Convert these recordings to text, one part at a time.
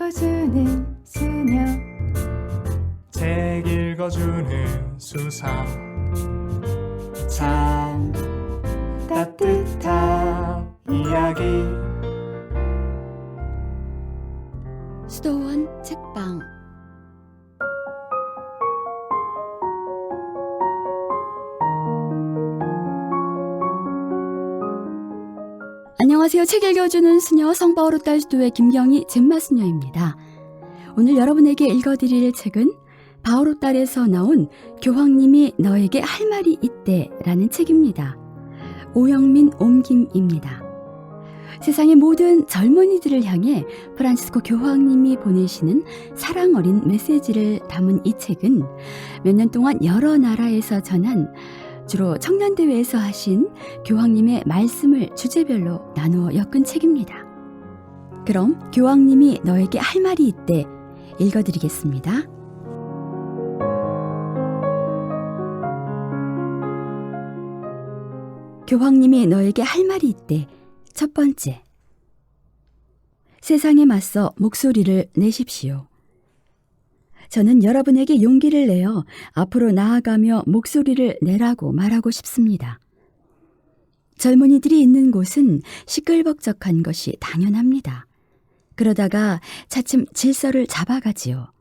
읽어주는 수녀. 책 읽어주는 수사. 참 따뜻한 이야기. 수도원 책방. 안녕하세요. 책 읽어주는 수녀 성바오로 딸수도의 김경희 잼마수녀입니다. 오늘 여러분에게 읽어드릴 책은 바오로 딸에서 나온 교황님이 너에게 할 말이 있대 라는 책입니다. 오영민 옮김입니다. 세상의 모든 젊은이들을 향해 프란치스코 교황님이 보내시는 사랑 어린 메시지를 담은 이 책은 몇 년 동안 여러 나라에서 전한 주로 청년대회에서 하신 교황님의 말씀을 주제별로 나누어 엮은 책입니다. 그럼 교황님이 너에게 할 말이 있대 읽어드리겠습니다. 교황님이 너에게 할 말이 있대. 첫 번째, 세상에 맞서 목소리를 내십시오. 저는 여러분에게 용기를 내어 앞으로 나아가며 목소리를 내라고 말하고 싶습니다. 젊은이들이 있는 곳은 시끌벅적한 것이 당연합니다. 그러다가 차츰 질서를 잡아가지요.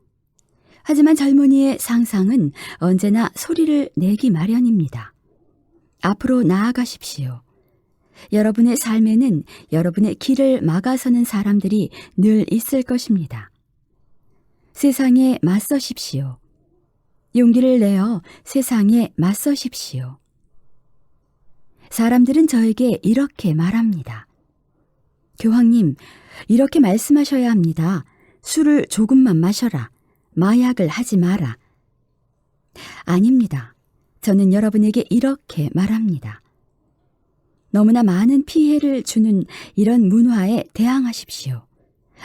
하지만 젊은이의 상상은 언제나 소리를 내기 마련입니다. 앞으로 나아가십시오. 여러분의 삶에는 여러분의 길을 막아서는 사람들이 늘 있을 것입니다. 세상에 맞서십시오. 용기를 내어 세상에 맞서십시오. 사람들은 저에게 이렇게 말합니다. 교황님, 이렇게 말씀하셔야 합니다. 술을 조금만 마셔라. 마약을 하지 마라. 아닙니다. 저는 여러분에게 이렇게 말합니다. 너무나 많은 피해를 주는 이런 문화에 대항하십시오.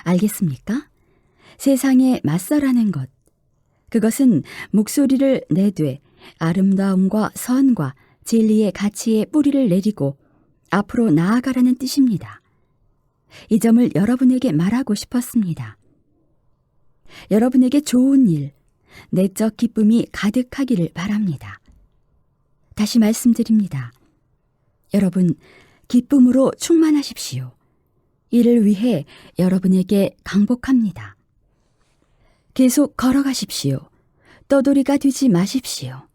알겠습니까? 세상에 맞서라는 것. 그것은 목소리를 내되 아름다움과 선과 진리의 가치에 뿌리를 내리고 앞으로 나아가라는 뜻입니다. 이 점을 여러분에게 말하고 싶었습니다. 여러분에게 좋은 일, 내적 기쁨이 가득하기를 바랍니다. 다시 말씀드립니다. 여러분, 기쁨으로 충만하십시오. 이를 위해 여러분에게 강복합니다. 계속 걸어가십시오. 떠돌이가 되지 마십시오.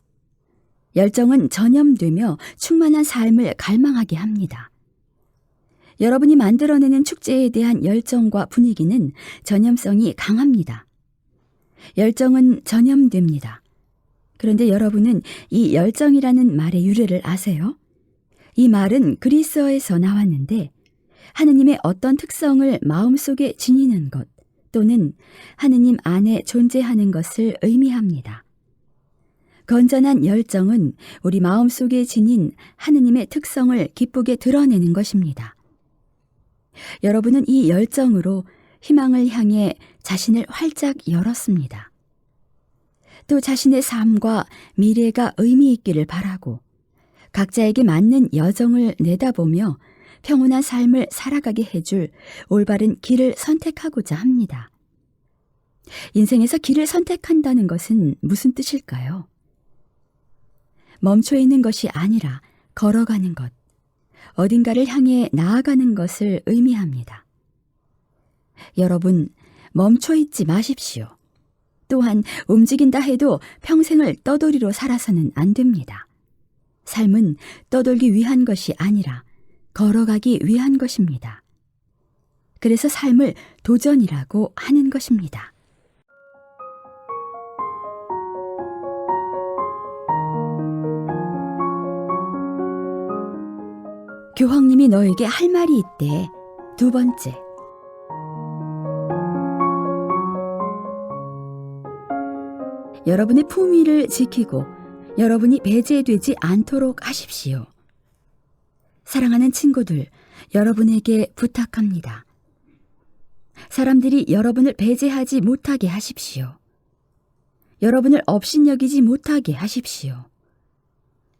열정은 전염되며 충만한 삶을 갈망하게 합니다. 여러분이 만들어내는 축제에 대한 열정과 분위기는 전염성이 강합니다. 열정은 전염됩니다. 그런데 여러분은 이 열정이라는 말의 유래를 아세요? 이 말은 그리스어에서 나왔는데 하느님의 어떤 특성을 마음속에 지니는 것 또는 하느님 안에 존재하는 것을 의미합니다. 건전한 열정은 우리 마음속에 지닌 하느님의 특성을 기쁘게 드러내는 것입니다. 여러분은 이 열정으로 희망을 향해 자신을 활짝 열었습니다. 또 자신의 삶과 미래가 의미 있기를 바라고 각자에게 맞는 여정을 내다보며 평온한 삶을 살아가게 해줄 올바른 길을 선택하고자 합니다. 인생에서 길을 선택한다는 것은 무슨 뜻일까요? 멈춰 있는 것이 아니라 걸어가는 것, 어딘가를 향해 나아가는 것을 의미합니다. 여러분, 멈춰 있지 마십시오. 또한 움직인다 해도 평생을 떠돌이로 살아서는 안 됩니다. 삶은 떠돌기 위한 것이 아니라 걸어가기 위한 것입니다. 그래서 삶을 도전이라고 하는 것입니다. 교황님이 너에게 할 말이 있대. 두 번째. 여러분의 품위를 지키고 여러분이 배제되지 않도록 하십시오. 사랑하는 친구들, 여러분에게 부탁합니다. 사람들이 여러분을 배제하지 못하게 하십시오. 여러분을 업신여기지 못하게 하십시오.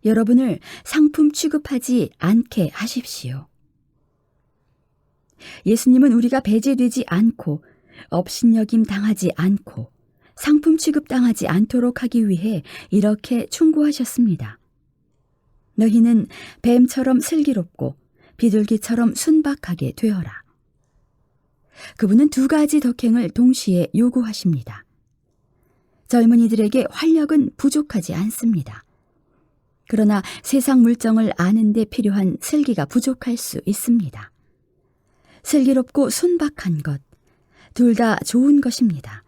여러분을 상품 취급하지 않게 하십시오. 예수님은 우리가 배제되지 않고 업신여김 당하지 않고 상품 취급당하지 않도록 하기 위해 이렇게 충고하셨습니다. 너희는 뱀처럼 슬기롭고 비둘기처럼 순박하게 되어라. 그분은 두 가지 덕행을 동시에 요구하십니다. 젊은이들에게 활력은 부족하지 않습니다. 그러나 세상 물정을 아는 데 필요한 슬기가 부족할 수 있습니다. 슬기롭고 순박한 것, 둘 다 좋은 것입니다.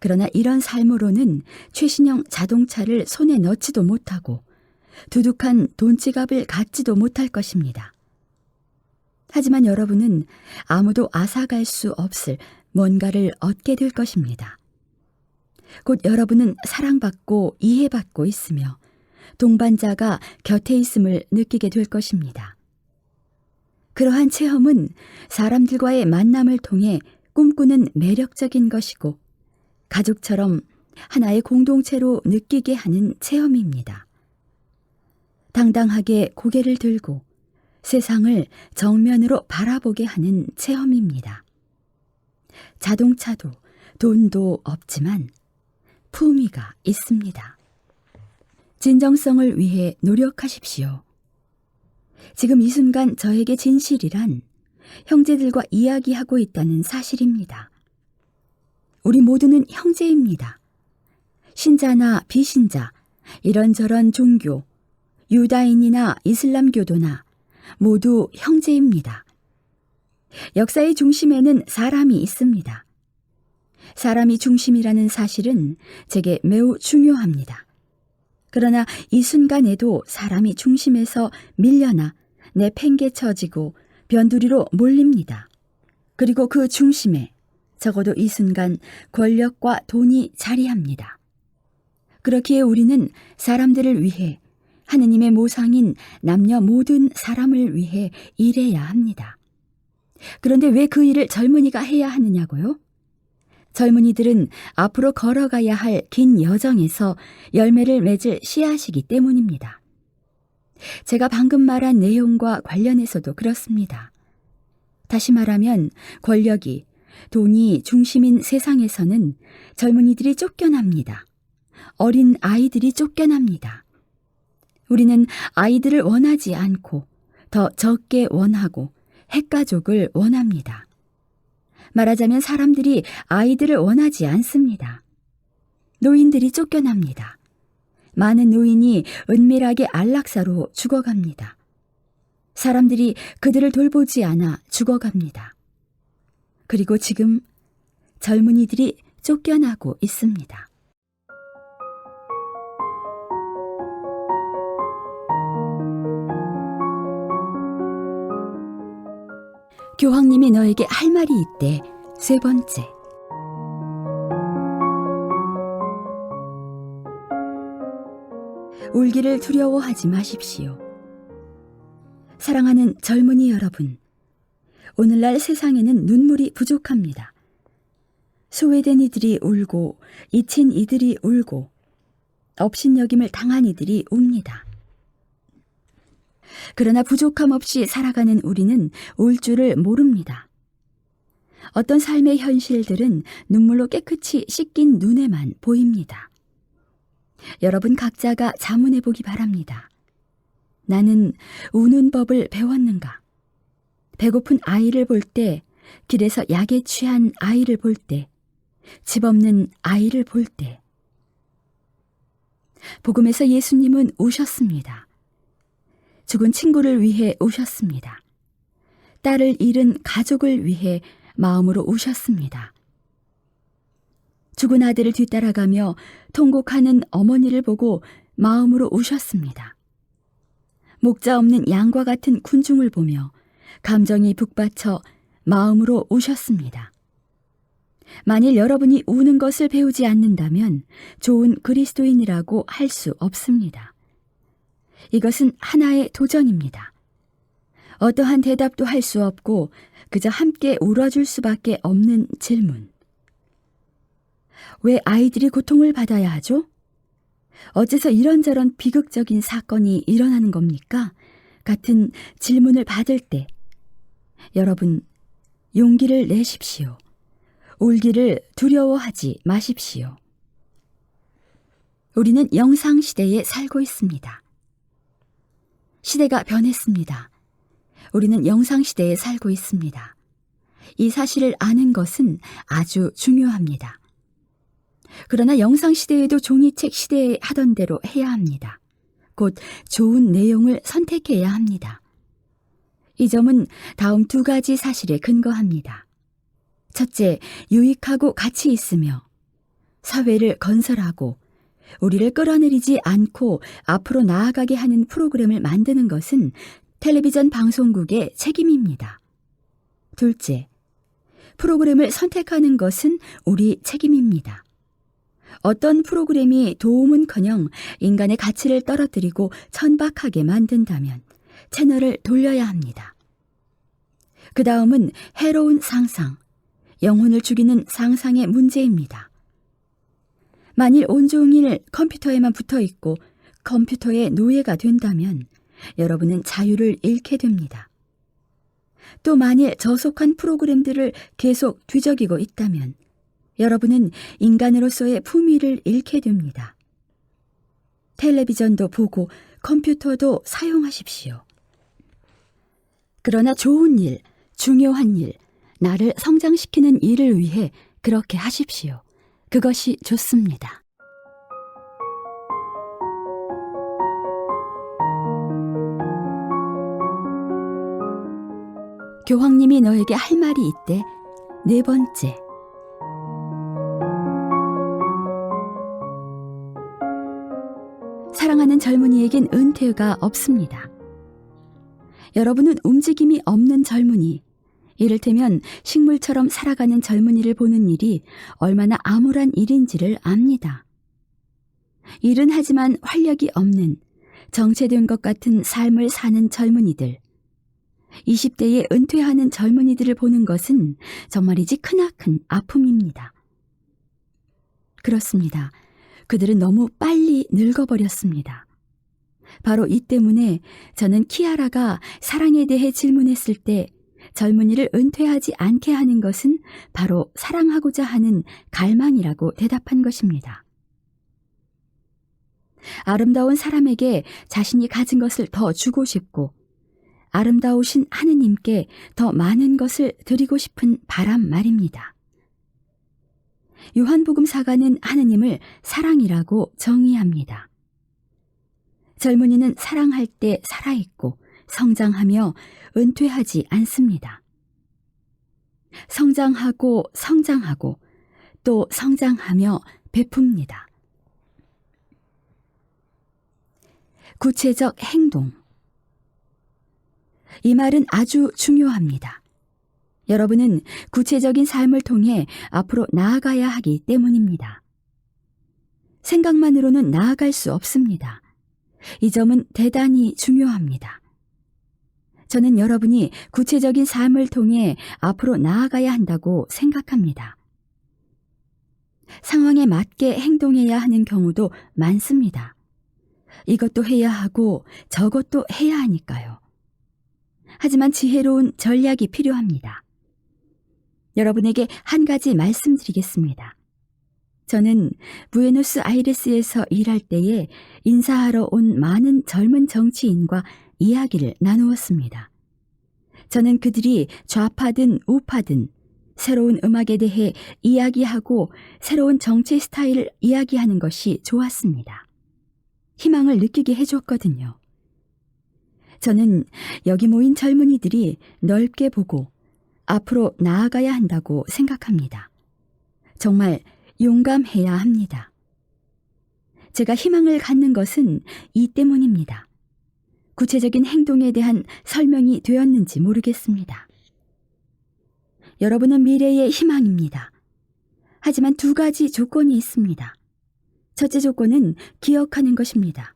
그러나 이런 삶으로는 최신형 자동차를 손에 넣지도 못하고 두둑한 돈지갑을 갖지도 못할 것입니다. 하지만 여러분은 아무도 앗아갈 수 없을 뭔가를 얻게 될 것입니다. 곧 여러분은 사랑받고 이해받고 있으며 동반자가 곁에 있음을 느끼게 될 것입니다. 그러한 체험은 사람들과의 만남을 통해 꿈꾸는 매력적인 것이고 가족처럼 하나의 공동체로 느끼게 하는 체험입니다. 당당하게 고개를 들고 세상을 정면으로 바라보게 하는 체험입니다. 자동차도 돈도 없지만 품위가 있습니다. 진정성을 위해 노력하십시오. 지금 이 순간 저에게 진실이란 형제들과 이야기하고 있다는 사실입니다. 우리 모두는 형제입니다. 신자나 비신자, 이런저런 종교, 유다인이나 이슬람교도나 모두 형제입니다. 역사의 중심에는 사람이 있습니다. 사람이 중심이라는 사실은 제게 매우 중요합니다. 그러나 이 순간에도 사람이 중심에서 밀려나 내팽개쳐지고 변두리로 몰립니다. 그리고 그 중심에 적어도 이 순간 권력과 돈이 자리합니다. 그렇기에 우리는 사람들을 위해 하느님의 모상인 남녀 모든 사람을 위해 일해야 합니다. 그런데 왜 그 일을 젊은이가 해야 하느냐고요? 젊은이들은 앞으로 걸어가야 할 긴 여정에서 열매를 맺을 씨앗이기 때문입니다. 제가 방금 말한 내용과 관련해서도 그렇습니다. 다시 말하면 권력이, 돈이 중심인 세상에서는 젊은이들이 쫓겨납니다. 어린 아이들이 쫓겨납니다. 우리는 아이들을 원하지 않고 더 적게 원하고 핵가족을 원합니다. 말하자면 사람들이 아이들을 원하지 않습니다. 노인들이 쫓겨납니다. 많은 노인이 은밀하게 안락사로 죽어갑니다. 사람들이 그들을 돌보지 않아 죽어갑니다. 그리고 지금 젊은이들이 쫓겨나고 있습니다. 교황님이 너에게 할 말이 있대. 세 번째. 울기를 두려워하지 마십시오. 사랑하는 젊은이 여러분, 오늘날 세상에는 눈물이 부족합니다. 소외된 이들이 울고 잊힌 이들이 울고 업신여김을 당한 이들이 웁니다. 그러나 부족함 없이 살아가는 우리는 울 줄을 모릅니다. 어떤 삶의 현실들은 눈물로 깨끗이 씻긴 눈에만 보입니다. 여러분 각자가 자문해 보기 바랍니다. 나는 우는 법을 배웠는가? 배고픈 아이를 볼 때, 길에서 약에 취한 아이를 볼 때, 집 없는 아이를 볼 때. 복음에서 예수님은 우셨습니다. 죽은 친구를 위해 우셨습니다. 딸을 잃은 가족을 위해 마음으로 우셨습니다. 죽은 아들을 뒤따라가며 통곡하는 어머니를 보고 마음으로 우셨습니다. 목자 없는 양과 같은 군중을 보며 감정이 북받쳐 마음으로 우셨습니다. 만일 여러분이 우는 것을 배우지 않는다면 좋은 그리스도인이라고 할 수 없습니다. 이것은 하나의 도전입니다. 어떠한 대답도 할 수 없고 그저 함께 울어줄 수밖에 없는 질문. 왜 아이들이 고통을 받아야 하죠? 어째서 이런저런 비극적인 사건이 일어나는 겁니까? 같은 질문을 받을 때 여러분 용기를 내십시오. 울기를 두려워하지 마십시오. 우리는 영상 시대에 살고 있습니다. 시대가 변했습니다. 우리는 영상 시대에 살고 있습니다. 이 사실을 아는 것은 아주 중요합니다. 그러나 영상 시대에도 종이책 시대에 하던 대로 해야 합니다. 곧 좋은 내용을 선택해야 합니다. 이 점은 다음 두 가지 사실에 근거합니다. 첫째, 유익하고 가치 있으며 사회를 건설하고 우리를 끌어내리지 않고 앞으로 나아가게 하는 프로그램을 만드는 것은 텔레비전 방송국의 책임입니다. 둘째, 프로그램을 선택하는 것은 우리 책임입니다. 어떤 프로그램이 도움은커녕 인간의 가치를 떨어뜨리고 천박하게 만든다면 채널을 돌려야 합니다. 그 다음은 해로운 상상, 영혼을 죽이는 상상의 문제입니다. 만일 온종일 컴퓨터에만 붙어 있고 컴퓨터의 노예가 된다면 여러분은 자유를 잃게 됩니다. 또 만일 저속한 프로그램들을 계속 뒤적이고 있다면 여러분은 인간으로서의 품위를 잃게 됩니다. 텔레비전도 보고 컴퓨터도 사용하십시오. 그러나 좋은 일, 중요한 일, 나를 성장시키는 일을 위해 그렇게 하십시오. 그것이 좋습니다. 교황님이 너에게 할 말이 있대. 네 번째. 사랑하는 젊은이에겐 은퇴가 없습니다. 여러분은 움직임이 없는 젊은이, 이를테면 식물처럼 살아가는 젊은이를 보는 일이 얼마나 암울한 일인지를 압니다. 일은 하지만 활력이 없는 정체된 것 같은 삶을 사는 젊은이들, 20대에 은퇴하는 젊은이들을 보는 것은 정말이지 크나큰 아픔입니다. 그렇습니다. 그들은 너무 빨리 늙어버렸습니다. 바로 이 때문에 저는 키아라가 사랑에 대해 질문했을 때 젊은이를 은퇴하지 않게 하는 것은 바로 사랑하고자 하는 갈망이라고 대답한 것입니다. 아름다운 사람에게 자신이 가진 것을 더 주고 싶고 아름다우신 하느님께 더 많은 것을 드리고 싶은 바람 말입니다. 요한복음사가는 하느님을 사랑이라고 정의합니다. 젊은이는 사랑할 때 살아있고 성장하며 은퇴하지 않습니다. 성장하고 성장하고 또 성장하며 베풉니다. 구체적 행동. 이 말은 아주 중요합니다. 여러분은 구체적인 삶을 통해 앞으로 나아가야 하기 때문입니다. 생각만으로는 나아갈 수 없습니다. 이 점은 대단히 중요합니다. 저는 여러분이 구체적인 삶을 통해 앞으로 나아가야 한다고 생각합니다. 상황에 맞게 행동해야 하는 경우도 많습니다. 이것도 해야 하고 저것도 해야 하니까요. 하지만 지혜로운 전략이 필요합니다. 여러분에게 한 가지 말씀드리겠습니다. 저는 부에노스아이레스에서 일할 때에 인사하러 온 많은 젊은 정치인과 이야기를 나누었습니다. 저는 그들이 좌파든 우파든 새로운 음악에 대해 이야기하고 새로운 정치 스타일을 이야기하는 것이 좋았습니다. 희망을 느끼게 해줬거든요. 저는 여기 모인 젊은이들이 넓게 보고 앞으로 나아가야 한다고 생각합니다. 정말 용감해야 합니다. 제가 희망을 갖는 것은 이 때문입니다. 구체적인 행동에 대한 설명이 되었는지 모르겠습니다. 여러분은 미래의 희망입니다. 하지만 두 가지 조건이 있습니다. 첫째 조건은 기억하는 것입니다.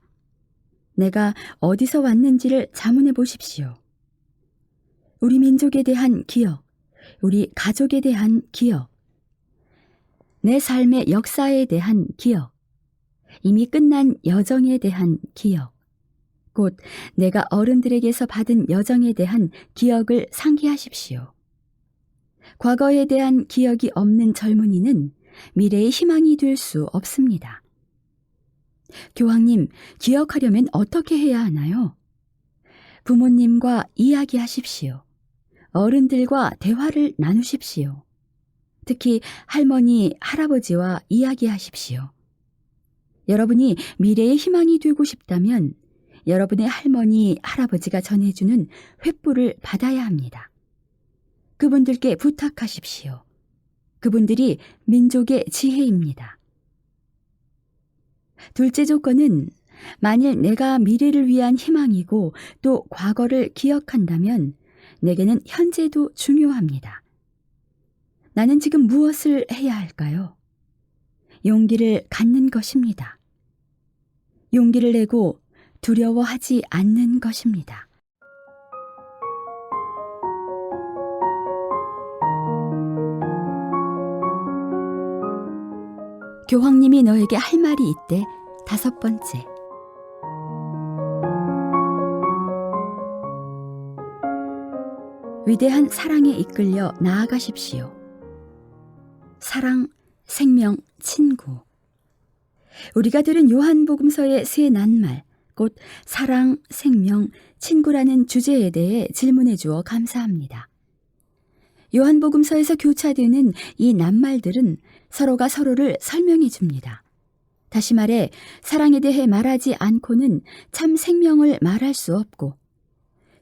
내가 어디서 왔는지를 자문해 보십시오. 우리 민족에 대한 기억, 우리 가족에 대한 기억, 내 삶의 역사에 대한 기억, 이미 끝난 여정에 대한 기억, 곧 내가 어른들에게서 받은 여정에 대한 기억을 상기하십시오. 과거에 대한 기억이 없는 젊은이는 미래의 희망이 될 수 없습니다. 교황님, 기억하려면 어떻게 해야 하나요? 부모님과 이야기하십시오. 어른들과 대화를 나누십시오. 특히 할머니, 할아버지와 이야기하십시오. 여러분이 미래의 희망이 되고 싶다면 여러분의 할머니, 할아버지가 전해주는 횃불을 받아야 합니다. 그분들께 부탁하십시오. 그분들이 민족의 지혜입니다. 둘째 조건은 만일 내가 미래를 위한 희망이고 또 과거를 기억한다면 내게는 현재도 중요합니다. 나는 지금 무엇을 해야 할까요? 용기를 갖는 것입니다. 용기를 내고 두려워하지 않는 것입니다. 교황님이 너에게 할 말이 있대. 5번째. 위대한 사랑에 이끌려 나아가십시오. 사랑, 생명, 친구. 우리가 들은 요한복음서의 세 낱말, 곧 사랑, 생명, 친구라는 주제에 대해 질문해 주어 감사합니다. 요한복음서에서 교차되는 이 낱말들은 서로가 서로를 설명해 줍니다. 다시 말해 사랑에 대해 말하지 않고는 참 생명을 말할 수 없고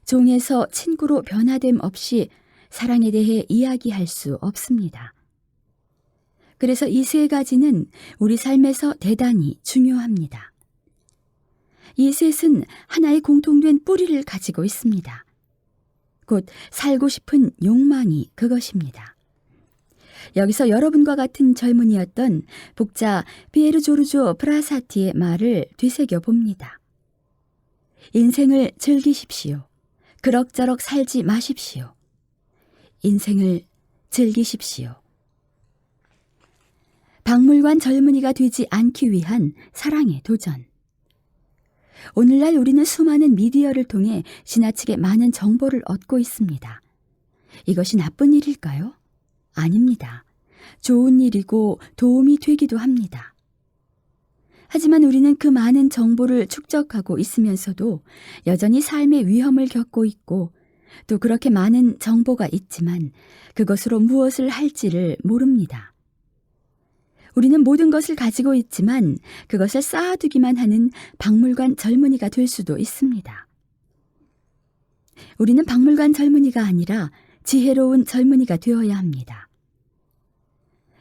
종에서 친구로 변화됨 없이 사랑에 대해 이야기할 수 없습니다. 그래서 이 세 가지는 우리 삶에서 대단히 중요합니다. 이 셋은 하나의 공통된 뿌리를 가지고 있습니다. 곧 살고 싶은 욕망이 그것입니다. 여기서 여러분과 같은 젊은이였던 복자 피에르 조르조 프라사티의 말을 되새겨 봅니다. 인생을 즐기십시오. 그럭저럭 살지 마십시오. 인생을 즐기십시오. 박물관 젊은이가 되지 않기 위한 사랑의 도전. 오늘날 우리는 수많은 미디어를 통해 지나치게 많은 정보를 얻고 있습니다. 이것이 나쁜 일일까요? 아닙니다. 좋은 일이고 도움이 되기도 합니다. 하지만 우리는 그 많은 정보를 축적하고 있으면서도 여전히 삶의 위험을 겪고 있고 또 그렇게 많은 정보가 있지만 그것으로 무엇을 할지를 모릅니다. 우리는 모든 것을 가지고 있지만 그것을 쌓아두기만 하는 박물관 젊은이가 될 수도 있습니다. 우리는 박물관 젊은이가 아니라 지혜로운 젊은이가 되어야 합니다.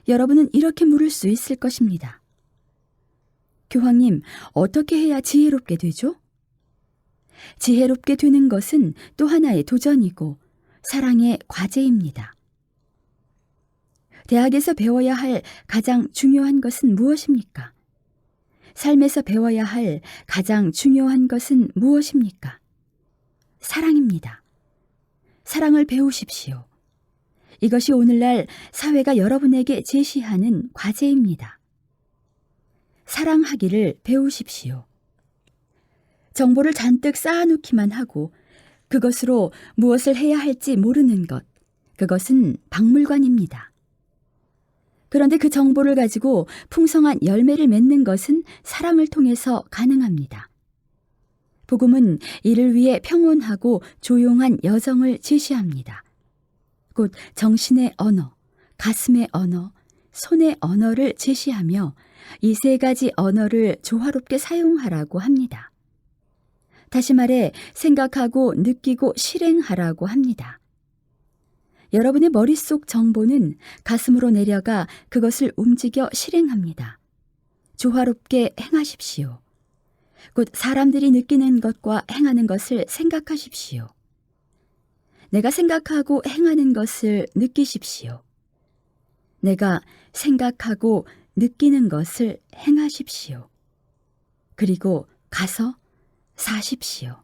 여러분은 이렇게 물을 수 있을 것입니다. 교황님, 어떻게 해야 지혜롭게 되죠? 지혜롭게 되는 것은 또 하나의 도전이고 사랑의 과제입니다. 대학에서 배워야 할 가장 중요한 것은 무엇입니까? 삶에서 배워야 할 가장 중요한 것은 무엇입니까? 사랑입니다. 사랑을 배우십시오. 이것이 오늘날 사회가 여러분에게 제시하는 과제입니다. 사랑하기를 배우십시오. 정보를 잔뜩 쌓아놓기만 하고 그것으로 무엇을 해야 할지 모르는 것, 그것은 박물관입니다. 그런데 그 정보를 가지고 풍성한 열매를 맺는 것은 사랑을 통해서 가능합니다. 복음은 이를 위해 평온하고 조용한 여정을 제시합니다. 곧 정신의 언어, 가슴의 언어, 손의 언어를 제시하며 이 세 가지 언어를 조화롭게 사용하라고 합니다. 다시 말해 생각하고 느끼고 실행하라고 합니다. 여러분의 머릿속 정보는 가슴으로 내려가 그것을 움직여 실행합니다. 조화롭게 행하십시오. 곧 사람들이 느끼는 것과 행하는 것을 생각하십시오. 내가 생각하고 행하는 것을 느끼십시오. 내가 생각하고 느끼는 것을 행하십시오. 그리고 가서 사십시오.